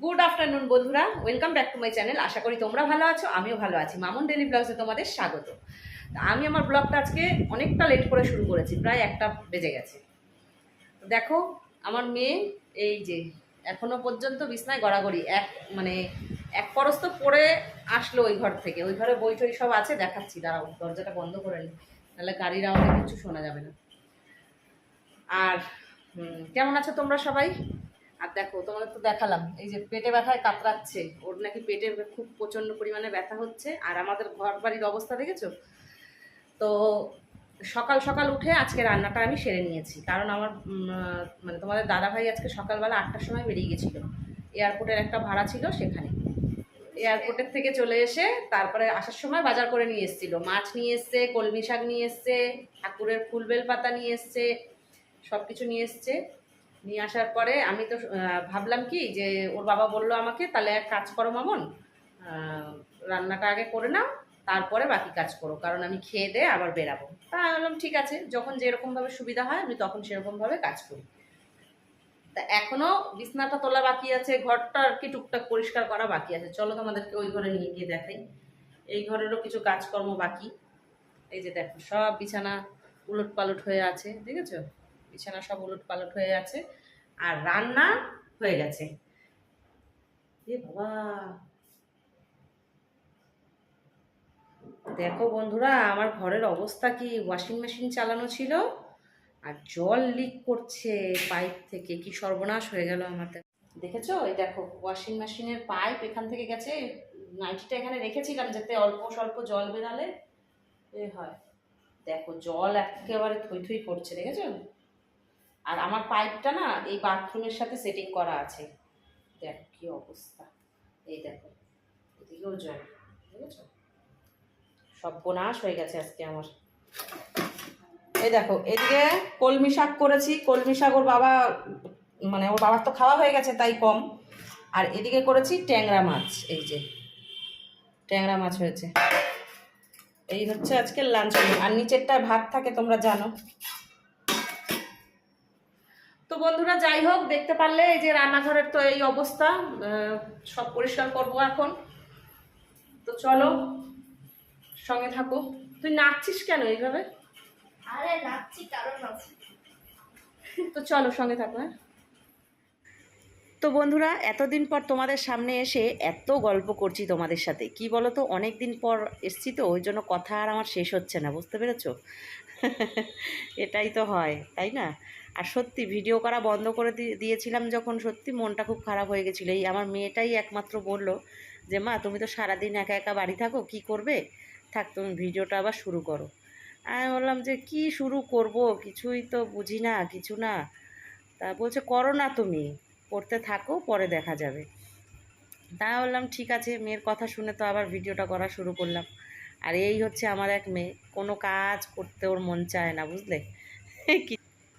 Good afternoon বন্ধুরা, welcome back to my channel. আশা করি তোমরা ভালো আছো, আমিও ভালো আছি। মামুন ডেলি ব্লগসে তোমাদের স্বাগত। আমি আমার ব্লগটা আজকে অনেকটা লেট করে শুরু করেছি, প্রায় 1টা বেজে গেছে। দেখো আমার মেয়ে এই যে এখনো পর্যন্ত বিছনায় গড়াগড়ি, মানে এক পরস্ত পড়ে আসলো ওই ঘর থেকে। ওই ঘরে বই টই সব আছে, দেখাচ্ছি, দাঁড়াও দরজাটা বন্ধ করে নি, তাহলে গাড়ির আওয়াজে কিছু শোনা যাবে না। আর কেমন আছো তোমরা সবাই? আর দেখো তোমাদের তো দেখালাম, এই যে পেটে ব্যথায় কাতরাচ্ছে, ওর নাকি পেটে খুব প্রচণ্ড পরিমাণে ব্যথা হচ্ছে। আর আমাদের ঘর বাড়ির অবস্থা দেখেছো তো। সকাল সকাল উঠে আজকে রান্নাটা আমি সেরে নিয়েছি, কারণ আমার মানে তোমাদের দাদাভাই আজকে সকালবেলা 8টার সময় বেরিয়ে গেছিলো। এয়ারপোর্টের একটা ভাড়া ছিল, সেখানে এয়ারপোর্টের থেকে চলে এসে তারপরে আসার সময় বাজার করে নিয়ে এসেছিলো। মাছ নিয়ে এসছে, কলমি শাক নিয়ে এসছে, ঠাকুরের ফুলবেল পাতা নিয়ে এসছে, সব কিছু নিয়ে এসছে। নিয়ে আসার পরে আমি তো ভাবলাম কি যে ওর বাবা বললো আমাকে, তাহলে এক কাজ করো মামন, রান্নাটা আগে করে নাও, তারপরে বাকি কাজ করো, কারণ আমি খেয়ে দিয়ে আবার বেরাবো। তা আমি বললাম ঠিক আছে, যখন যেরকমভাবে সুবিধা হয় আমি তখন সেরকমভাবে কাজ করি। তা এখনো বিছনাটা তোলা বাকি আছে, ঘরটা আর কি টুকটাক পরিষ্কার করা বাকি আছে। চলো তোমাদেরকে ওই ঘরে নিয়ে গিয়ে দেখাই। এই ঘরেরও কিছু কাজকর্ম বাকি। এই যে দেখো সব বিছানা উলট পালট হয়ে আছে, দেখেছো? বিছানা সব উলট পালট হয়ে আছে। আর রান্না হয়ে গেছে। এ বাবা, দেখো বন্ধুরা আমার ঘরের অবস্থা কি! ওয়াশিং মেশিন চালানো ছিল আর জল লিক করছে পাইপ থেকে, কি সর্বনাশ হয়ে গেল আমার। দেখেছো? এই দেখো ওয়াশিং মেশিনের পাইপ এখান থেকে গেছে। নাইটিটা এখানে রেখেছিলাম যাতে অল্প স্বল্প জল বেরালে এ হয়। দেখো জল একেবারে থই থই করছে, দেখেছো? আর আমার পাইপটা না এই বাথরুমের সাথে সেটিং করা আছে। দেখো কি অবস্থা, এই দেখো এদিকেও জল, বুঝেছো? সর্বনাশ হয়ে গেছে আজকে আমার। এই দেখো এদিকে কলমি শাক করেছি, কলমি শাক ওর বাবা, মানে ওর বাবার তো খাওয়া হয়ে গেছে তাই কম। আর এদিকে করেছি ট্যাংরা মাছ, এই যে ট্যাংরা মাছ হয়েছে। এই হচ্ছে আজকে লাঞ্চ। আর নিচেরটায় ভাত থাকে তোমরা জানো। তো বন্ধুরা যাই হোক, দেখতে পারলে এই যে রান্নাঘরের তো এই অবস্থা। সব পরিষ্কার করবো এখন। তো চলো সঙ্গে থাকো। তুই নাচছিস কেন এইভাবে? আরে নাচছি কারণ আছে। তো চলো সঙ্গে থাকো। হ্যাঁ, তো বন্ধুরা এতদিন পর তোমাদের সামনে এসে এত গল্প করছি তোমাদের সাথে, কি বলো তো, অনেক দিন পর এসছি তো, ওই জন্য কথা আর আমার শেষ হচ্ছে না, বুঝতে পেরেছো? এটাই তো হয়, তাই না? আর সত্যি ভিডিও করা বন্ধ করে দিয়েছিলাম যখন, সত্যি মনটা খুব খারাপ হয়ে গেছিলো। এই আমার মেয়েটাই একমাত্র বলল যে মা তুমি তো সারাদিন একা একা বাড়ি থাকো, কি করবে, থাক তুমি ভিডিওটা আবার শুরু করো। আমি বললাম যে কি শুরু করব, কিছুই তো বুঝি না, কিছু না। তা বলছে করো না তুমি, করতে থাকো, পরে দেখা যাবে। তা বললাম ঠিক আছে, মেয়ের কথা শুনে তো আবার ভিডিওটা করা শুরু করলাম। আর এই হচ্ছে আমার এক মেয়ে, কোনো কাজ করতে ওর মন চায় না, বুঝলে?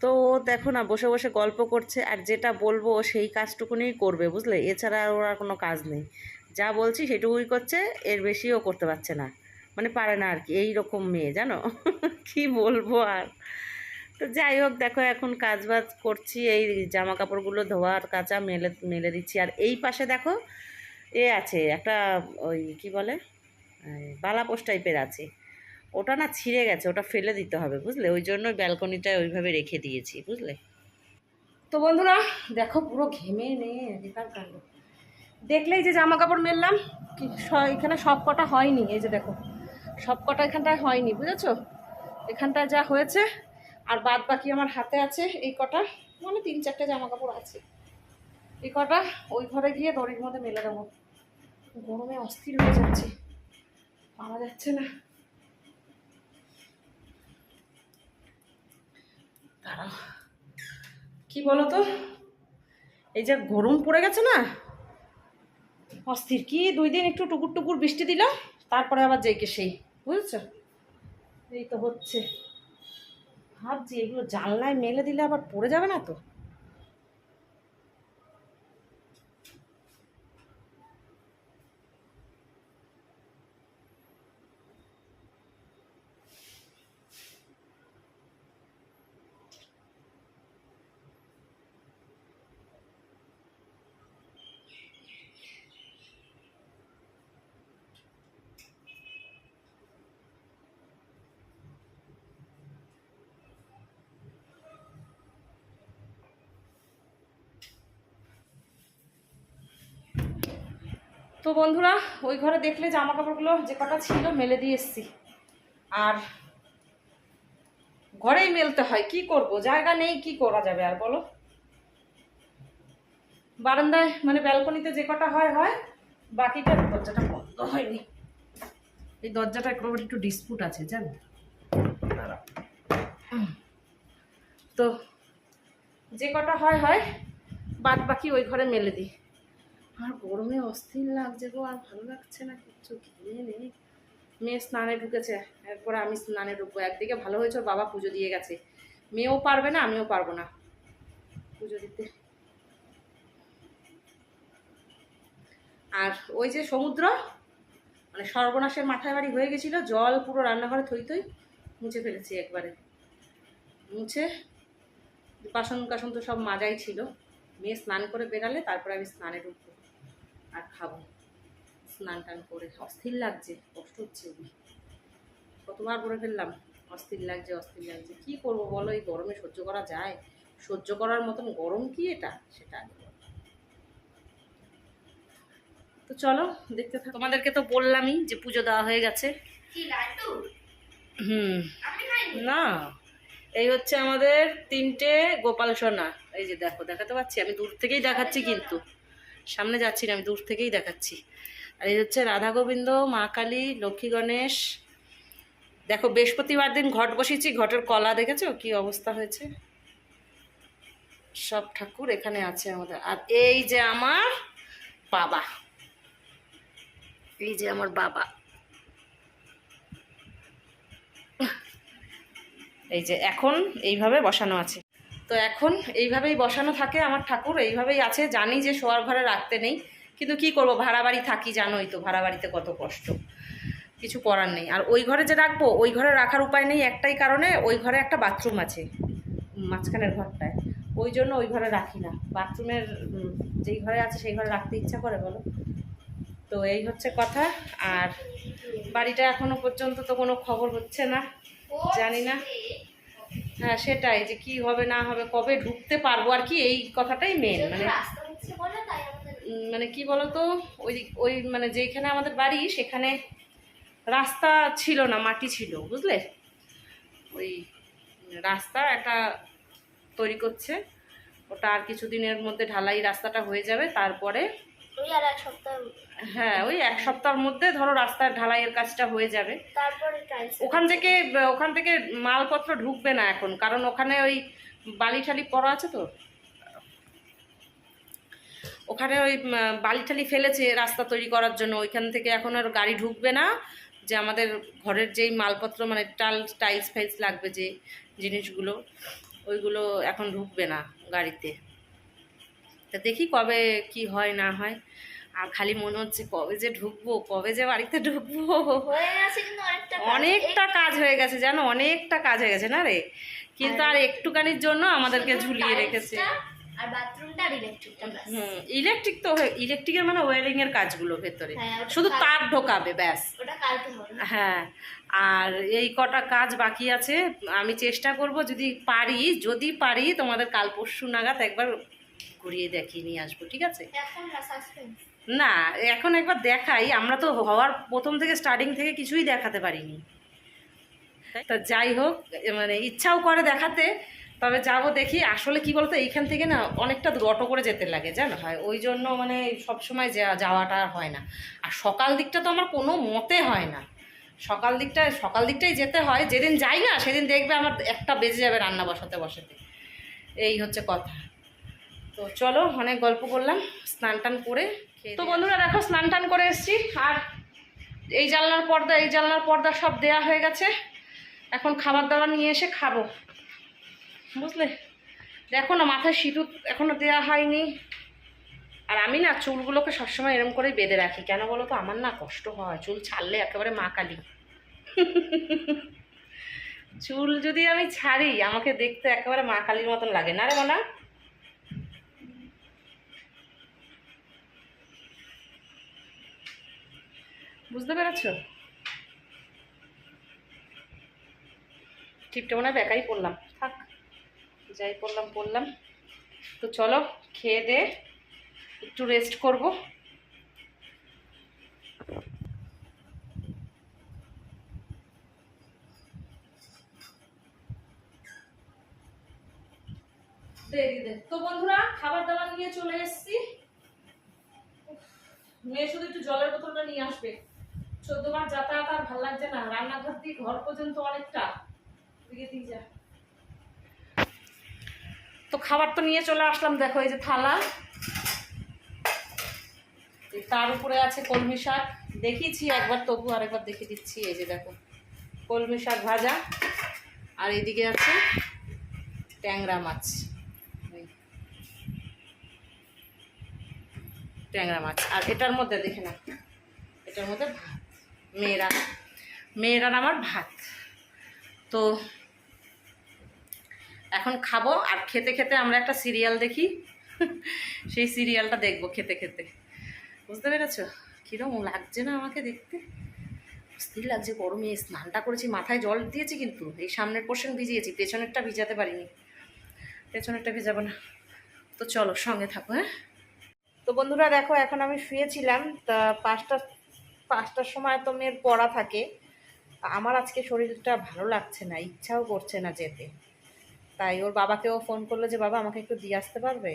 তো ও দেখো না বসে বসে গল্প করছে, আর যেটা বলবো ও সেই কাজটুকুনিই করবে, বুঝলে? এছাড়া আর ওর আর কোনো কাজ নেই। যা বলছি সেটুকুই করছে, এর বেশিও করতে পারছে না, মানে পারে না আর কি। এই রকম মেয়ে জানো। কি বলবো আর। তো যাই হোক দেখো এখন কাজ বাজ করছি, এই জামা কাপড়গুলো ধোয়ার কাচা মেলে মেলে দিচ্ছি। আর এই পাশে দেখো এ আছে একটা, ওই কি বলে, বালাপোষ টাইপের আছে, ওটা না ছিঁড়ে গেছে, ওটা ফেলে দিতে হবে, বুঝলে? ওই জন্য ব্যালকনিটায় ওইভাবে রেখে দিয়েছি, বুঝলে? তো বন্ধুরা দেখো পুরো ঘেমে নিয়ে বেকার কাণ্ড। দেখলেই যে জামা কাপড় মেললাম, এখানে সব কটা হয়নি, এই যে দেখো সব কটা এখানটায় হয়নি, বুঝেছো? এখানটায় যা হয়েছে, আর বাদ বাকি আমার হাতে আছে এই কটা, মানে 3-4টে জামা কাপড় আছে। এই কটা ওই ঘরে গিয়ে দড়ির মধ্যে মেলে দেবো। গরমে অস্থির হয়ে যাচ্ছে, পারা যাচ্ছে না। দাঁড়াও, কি বলো তো, এই যে গরম পড়ে গেছে না, অস্থির। কি 2 দিন একটু টুকুর টুকুর বৃষ্টি দিল, তারপরে আবার যেইকে সেই, বুঝেছো? এই তো হচ্ছে। ভাবছি এগুলো জানলায় মেলে দিলে আবার পড়ে যাবে না তো। তো বন্ধুরা ওই ঘরে দেখলে জামা কাপড়গুলো যে কটা ছিল মেলে দিয়ে এসছি, আর ঘরেই মেলতে হয়, কি করব, জায়গা নেই, কি করা যাবে আর বলো। বারান্দায় মানে ব্যালকনিতে যে কটা হয় হয়, বাকিটা দরজাটা বন্ধ হয়নি, এই দরজাটা একটু ডিসপুট আছে জানো। তো যে কটা হয় হয়, বাদ বাকি ওই ঘরে মেলে দিই। আর গরমে অস্থির লাগছে গো, আর ভালো লাগছে না কিচ্ছু, খেয়ে নেই। মেয়ে স্নানে ঢুকেছে, এরপরে আমি স্নানে ঢুকবো। একদিকে ভালো হয়েছে ওর বাবা পুজো দিয়ে গেছে, মেয়েও পারবে না আমিও পারবো না পুজো দিতে। আর ওই যে সমুদ্র মানে সর্বনাশের মাথায় বাড়ি হয়ে গেছিল, জল পুরো রান্নাঘরে থই থই, মুছে ফেলেছি একবারে, মুছে বাসন কাসন তো সব মাজাই ছিল। মেয়ে স্নান করে বেরালে তারপরে আমি স্নানে ঢুকবো আর খাবো। স্নান টান করে অস্থির লাগছে, কষ্ট হচ্ছে, কতবার করে ফেললাম, অস্থির লাগছে অস্থির লাগছে। কি করব বলো, এই গরমে সহ্য করা যায়? সহ্য করার মতন গরম কি এটা, সেটা আগে বলো। তো চলো দেখতে থাকো। তোমাদেরকে তো বললামই যে পুজো দেওয়া হয়ে গেছে। কি লাড্ডু? আমি খাইনি। না, এই হচ্ছে আমাদের 3টে গোপাল সোনা। এই যে দেখো, দেখাতে পাচ্ছি, আমি দূর থেকেই দেখাচ্ছি, কিন্তু সামনে যাচ্ছি না, আমি দূর থেকেই দেখাচ্ছি। আর এই হচ্ছে রাধা গোবিন্দ, মা কালী, লক্ষ্মী গণেশ। দেখো বৃহস্পতিবার দিন ঘট বসিয়েছি, ঘটের কলা দেখেছো কি অবস্থা হয়েছে। সব ঠাকুর এখানে আছে আমাদের। আর এই যে আমার বাবা, এই যে আমার বাবা, এই যে এখন এইভাবে বসানো আছে। তো এখন এইভাবেই বসানো থাকে আমার ঠাকুর, এইভাবেই আছে। জানি যে শোয়ার ঘরে রাখতে নেই, কিন্তু কি করব, ভাড়া বাড়ি থাকি, জানোই তো ভাড়া বাড়িতে কত কষ্ট, কিছু করার নেই। আর ওই ঘরে যে রাখবো, ওই ঘরে রাখার উপায় নেই, একটাই কারণে, ওই ঘরে একটা বাথরুম আছে মাঝখানের ঘরটায়, ওই জন্য ওই ঘরে রাখি না। বাথরুমের যেই ঘরে আছে সেই ঘরে রাখতে ইচ্ছা করে বলো। তো এই হচ্ছে কথা। আর বাড়িটা এখনো পর্যন্ত তো কোনো খবর হচ্ছে না, জানি না। হ্যাঁ সেটাই, যে কি হবে না হবে, কবে ঢুকতে পারবো আর কি, এই কথাটাই মেন। মানে রাস্তা হচ্ছে বলে তাই আমাদের মানে কি বলতো, ওই ওই মানে যেখানে আমাদের বাড়ি সেখানে রাস্তা ছিল না, মাটি ছিল, বুঝলে। ওই রাস্তা একটা তৈরি করছে, ওটা আর কিছুদিনের মধ্যে ঢালাই রাস্তাটা হয়ে যাবে, তারপরে ওই আর এক সপ্তাহ, হ্যাঁ ওই 1 সপ্তাহের মধ্যে ধরো রাস্তার ঢালাইয়ের কাজটা হয়ে যাবে। তারপরে টাইলস। ওখান থেকে মালপত্র ঢুকবে না এখন, কারণ ওখানে ওই বালি ঠালি পড়া আছে, তো ওখানে ওই বালি ঠালি ফেলেছে রাস্তা তৈরি করার জন্য, ওইখান থেকে এখন আর গাড়ি ঢুকবে না। যে আমাদের ঘরের যেই মালপত্র মানে টাইলস ফাইলস লাগবে, যে জিনিসগুলো, ওইগুলো এখন ঢুকবে না গাড়িতে। তা দেখি কবে কি হয় না হয়। আর খালি মনে হচ্ছে কবে যে ঢুকবো, কবে যে বাড়িতে ঢুকবো। হয়ে গেছে কিন্তু অনেকটা কাজ হয়ে গেছে জানো, অনেকটা কাজ হয়ে গেছে না রে, কিন্তু আর একটুখানির জন্য আমাদেরকে ঝুলিয়ে রেখেছে। আর বাথরুমটা আর ইলেকট্রিকটা। ইলেকট্রিক তো, ইলেকট্রিকের মানে ওয়্যারিং এর কাজগুলো ভেতরে, হ্যাঁ, শুধু তার ঢোকাবে ব্যাস। ওটা কালকে হবে। হ্যাঁ, আর এই কটা কাজ বাকি আছে। আমি চেষ্টা করব, যদি পারি তোমাদের কাল পরশু নাগাদ একবার ঘুরিয়ে দেখিয়ে নিয়ে আসবো, ঠিক আছে? এখন না, সাসপেন্স না এখন একবার দেখাই, আমরা তো হওয়ার প্রথম থেকে স্টার্টিং থেকে কিছুই দেখাতে পারিনি। তা যাই হোক, মানে ইচ্ছাও করে দেখাতে, তবে যাবো দেখি। আসলে কি বলতো, এইখান থেকে না অনেকটা অটো করে যেতে লাগে জানো, হয় ওই জন্য মানে সবসময় যাওয়াটা হয় না। আর সকাল দিকটা তো আমার কোনো মতে হয় না, সকাল দিকটাই যেতে হয়। যেদিন যাই না সেদিন দেখবে আমার 1টা বেজে যাবে রান্না বসাতে বসাতে, এই হচ্ছে কথা। তো চলো, অনেক গল্প করলাম, স্নান টান করে। তো বন্ধুরা দেখো, স্নান টান করে এসেছি, আর এই জানলার পর্দা সব দেয়া হয়ে গেছে। এখন খাবার দাবার নিয়ে এসে খাবো, বুঝলে। দেখো না, মাথায় সিঁদুর এখনো দেওয়া হয়নি। আর আমি না চুলগুলোকে সবসময় এরম করেই বেঁধে রাখি, কেন বলো তো, আমার না কষ্ট হয় চুল ছাড়লে, একেবারে মা কালী। চুল যদি আমি ছাড়ি আমাকে দেখতে একেবারে মা কালীর মতন লাগে, না রে মনা? বুঝতে পেরেছো? টিপটা মনে হয় বেকাই পড়লাম, থাক, যাই পড়লাম। তো চলো, খেয়ে দে একটু রেস্ট করব, দেরিতে। তো বন্ধুরা খাবার দাবার নিয়ে চলে এসেছি। মেয়ে শুধু একটু জলের বোতলটা নিয়ে আসবে। 14 বার যাতায়াত আর ভালো লাগছে না, রান্নাঘর দিয়ে ঘর পর্যন্ত অনেকটা দিকে দিয়ে যা। তো খাবার তো নিয়ে চলে আসলাম, দেখো এই যে থালা, তার উপরে আছে কলমি শাক, দেখিয়েছি একবার তবু আরেকবার দেখিয়ে দিচ্ছি। এই যে দেখো কলমি শাক ভাজা, আর এইদিকে আছে ট্যাংরা মাছ, ট্যাংরা মাছ। আর এটার মধ্যে দেখে না, এটার মধ্যে ভাত, মেয়েরা আমার ভাত। তো এখন খাবো, আর খেতে খেতে আমরা একটা সিরিয়াল দেখি, সেই সিরিয়ালটা দেখবো খেতে খেতে। বুঝতে পেরেছো কীরকম লাগছে না আমাকে দেখতে? স্থির লাগছে, গরমে স্নানটা করেছি, মাথায় জল দিয়েছি, কিন্তু এই সামনের পোর্শন ভিজিয়েছি, পেছনেরটা ভিজাতে পারিনি, পেছনেরটা ভিজাবো না। তো চলো সঙ্গে থাকো। হ্যাঁ, তো বন্ধুরা দেখো এখন আমি শুয়েছিলাম, তা 5টার সময় তো মেয়ের পড়া থাকে। আমার আজকে শরীরটা ভালো লাগছে না, ইচ্ছাও করছে না যেতে। তাই ওর বাবাকেও ফোন করলো যে বাবা আমাকে একটু দিয়ে আসতে পারবে?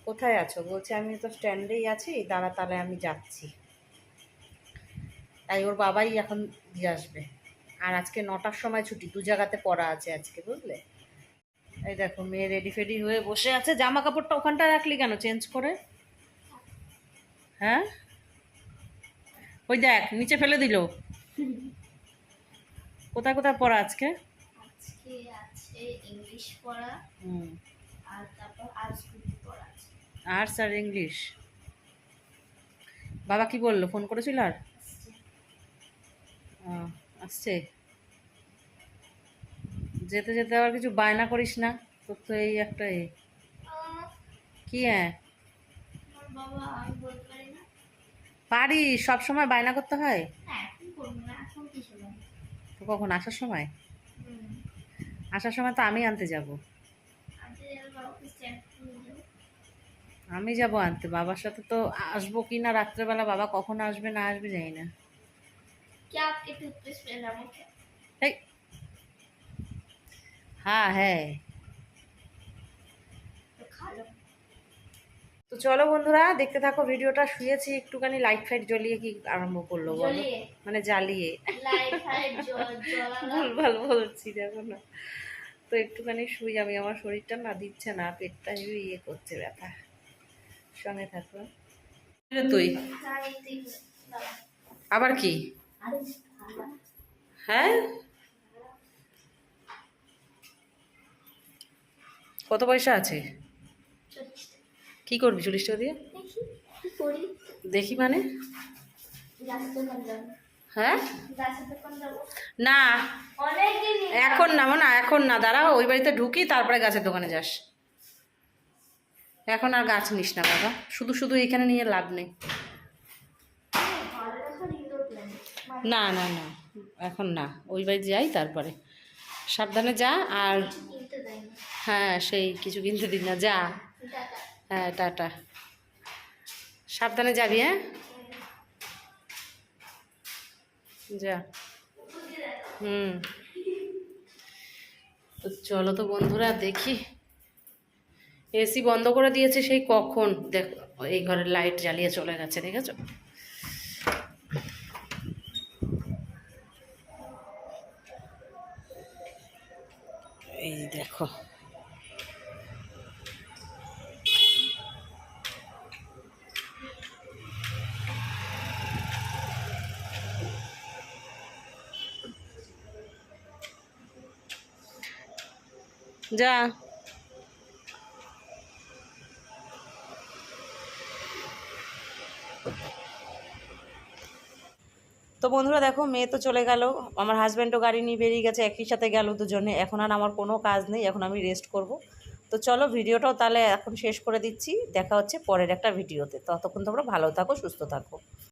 কোথায় আছো? বলছে আমি তো স্ট্যান্ডেই আছি, দাঁড়া তাহলে আমি যাচ্ছি। তাই ওর বাবাই এখন দিয়ে আসবে। আর আজকে 9টার সময় ছুটি, 2 জায়গাতে পড়া আছে আজকে, বুঝলে? এই দেখো মেয়ে রেডি ফেডি হয়ে বসে আছে। জামা কাপড়টা ওখানটা রাখলি কেন চেঞ্জ করে? হ্যাঁ, ওই দেখ নিচে ফেলে দিল। কোথায় কোথায় পড়া আজকে? আজকে আছে ইংলিশ পড়া, আর তারপর আর্টস গ্রুপ পড়া আছে। আর্টস আর ইংলিশ। বাবা কি বললো, ফোন করেছিল? আর আসছে। যেতে যেতে আবার কিছু বায়না করিস না, তোর তো এই একটা কি। হ্যাঁ আমার বাবা, আমি বলতে পারি না। পারি, সব সময় বায়না করতে হয়? না এখন করবো না, এখন কি শুনবো? তো কখন? আসার সময়? আসার সময় তো আমি আনতে যাব। আমি যাব আনতে, বাবার সাথে তো আসবো কি না রাত্রেবেলা, বাবা কখন আসবে না আসবে জানি না। এই হ্যাঁ হ্যাঁ। তো চলো বন্ধুরা দেখতে থাকো ভিডিওটা। শুয়েছি একটুখানি, লাইট ফাইট জ্বলিয়ে কি আরম্ভ করলো বলো? মানে জ্বালিয়ে, ভুলভাল বলছি দেখো না। তো একটুখানি শুই আমি, আমার শরীরটা না দিচ্ছে না, পেটটা ইয়ে করছে ব্যথা। সঙ্গে থাকো। তুই আবার কি? হ্যাঁ, কত পয়সা আছে? কি করবি 40 টাকা দিয়ে? দেখি মানে? হ্যাঁ না, এখন না না, এখন না, দাঁড়াও ওই বাড়িতে ঢুকি তারপরে গাছের দোকানে যাস। এখন আর গাছ নিস না বাবা, শুধু শুধু এখানে নিয়ে লাভ নেই। না না না, এখন না, ওই বাড়ি যাই তারপরে। সাবধানে যা। আর হ্যাঁ, সেই কিছু কিনতে দিন না, যা। হ্যাঁ টাটা, সাবধানে যাবি। হ্যাঁ যা। তো চলো তো বন্ধুরা দেখি। এসি বন্ধ করে দিয়েছে সেই কখন, দেখো এই ঘরের লাইট জ্বালিয়ে চলে গেছে, দেখেছো? এই দেখো যা। তো বন্ধুরা দেখো মেয়ে তো চলে গেল, আমার হাজব্যান্ডও গাড়ি নিয়ে বেরিয়ে গেছে, একই সাথে গেল দুজনে। এখন আর আমার কোনো কাজ নেই, এখন আমি রেস্ট করব। তো চলো ভিডিওটাও তাহলে এখন শেষ করে দিচ্ছি, দেখা হচ্ছে পরের একটা ভিডিওতে। ততক্ষণ তোমরা ভালো থাকো, সুস্থ থাকো।